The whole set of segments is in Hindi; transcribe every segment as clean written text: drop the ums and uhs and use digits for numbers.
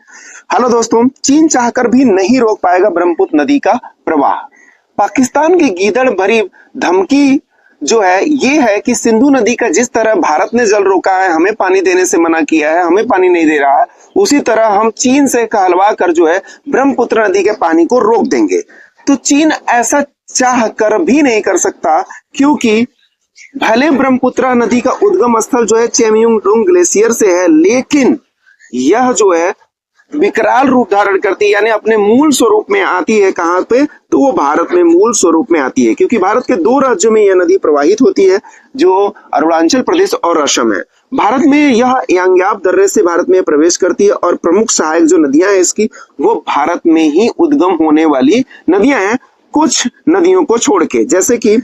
हेलो दोस्तों, चीन चाहकर भी नहीं रोक पाएगा ब्रह्मपुत्र नदी का प्रवाह। पाकिस्तान की गीदड़ भरी धमकी जो है ये है कि सिंधु नदी का जिस तरह भारत ने जल रोका है, हमें पानी देने से मना किया है, हमें पानी नहीं दे रहा है, उसी तरह हम चीन से कहलवा कर जो है ब्रह्मपुत्र नदी के पानी को रोक देंगे। तो चीन ऐसा चाह कर भी नहीं कर सकता, क्योंकि भले ब्रह्मपुत्र नदी का उद्गम स्थल जो है चेमयुंगडोंग ग्लेशियर से है, लेकिन यह जो है विकराल रूप धारण करती है, यानी अपने मूल स्वरूप में आती है। कहां पे? तो वो भारत में मूल स्वरूप में आती है, क्योंकि भारत के दो राज्यों में यह नदी प्रवाहित होती है, जो अरुणाचल प्रदेश और असम है। भारत में यह यांग्याप दर्रे से भारत में प्रवेश करती है, और प्रमुख सहायक जो नदियां हैं इसकी, वो भारत में ही उद्गम होने वाली नदियां हैं, कुछ नदियों को छोड़ के। जैसे कि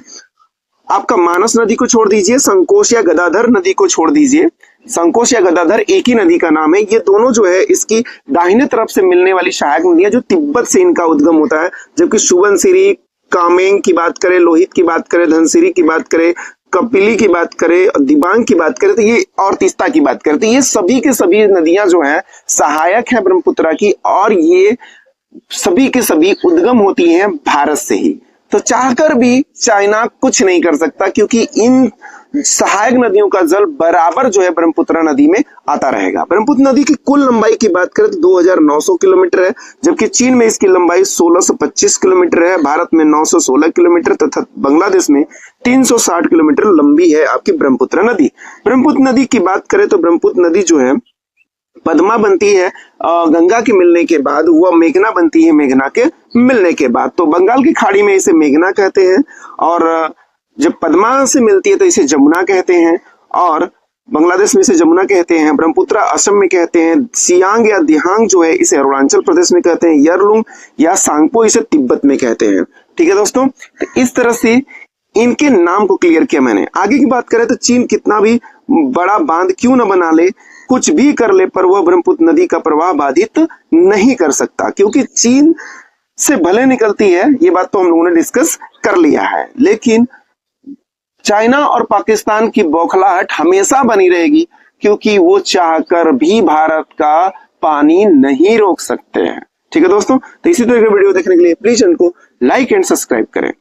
आपका मानस नदी को छोड़ दीजिए, संकोश या गदाधर नदी को छोड़ दीजिए। संकोश या गदाधर एक ही नदी का नाम है। ये दोनों जो है इसकी दाहिने तरफ से मिलने वाली सहायक नदियां, जो तिब्बत से इनका उद्गम होता है। जबकि सुबनसिरी, कामेंग की बात करें, लोहित की बात करें, धनसिरी की बात करें, कपिली की बात करें, दिबांग की बात करें, तो ये और तीस्ता की बात करें, तो ये सभी के सभी नदियां जो है सहायक है ब्रह्मपुत्र की, और ये सभी के सभी उद्गम होती हैं भारत से ही। तो चाहकर भी चाइना कुछ नहीं कर सकता, क्योंकि इन सहायक नदियों का जल बराबर जो है ब्रह्मपुत्र नदी में आता रहेगा। ब्रह्मपुत्र नदी की कुल लंबाई की बात करें तो 2900 किलोमीटर है, जबकि चीन में इसकी लंबाई 1625 किलोमीटर है, भारत में 916 किलोमीटर तथा बांग्लादेश में 360 किलोमीटर लंबी है आपकी ब्रह्मपुत्र नदी। ब्रह्मपुत्र नदी की बात करें तो ब्रह्मपुत्र नदी जो है पद्मा बनती है गंगा के मिलने के बाद, वह मेघना बनती है मेघना के मिलने के बाद। तो बंगाल की खाड़ी में इसे मेघना कहते हैं, और जब पद्मा से मिलती है तो इसे जमुना कहते हैं, और बांग्लादेश में इसे जमुना कहते हैं। ब्रह्मपुत्र असम में कहते हैं, सियांग या दिहांग जो है इसे अरुणाचल प्रदेश में कहते हैं, यरलुंग या सांगपो इसे तिब्बत में कहते हैं। ठीक है दोस्तों, तो इस तरह से इनके नाम को क्लियर किया मैंने। आगे की बात करें तो चीन कितना भी बड़ा बांध क्यों न बना ले, कुछ भी कर ले, पर वह ब्रह्मपुत्र नदी का प्रवाह बाधित नहीं कर सकता, क्योंकि चीन से भले निकलती है, ये बात तो हम लोगों ने डिस्कस कर लिया है, लेकिन चाइना और पाकिस्तान की बौखलाहट हमेशा बनी रहेगी, क्योंकि वो चाहकर भी भारत का पानी नहीं रोक सकते हैं। ठीक है दोस्तों, तो इसी तरह के वीडियो देखने के लिए प्लीज चैनल को लाइक एंड सब्सक्राइब करें।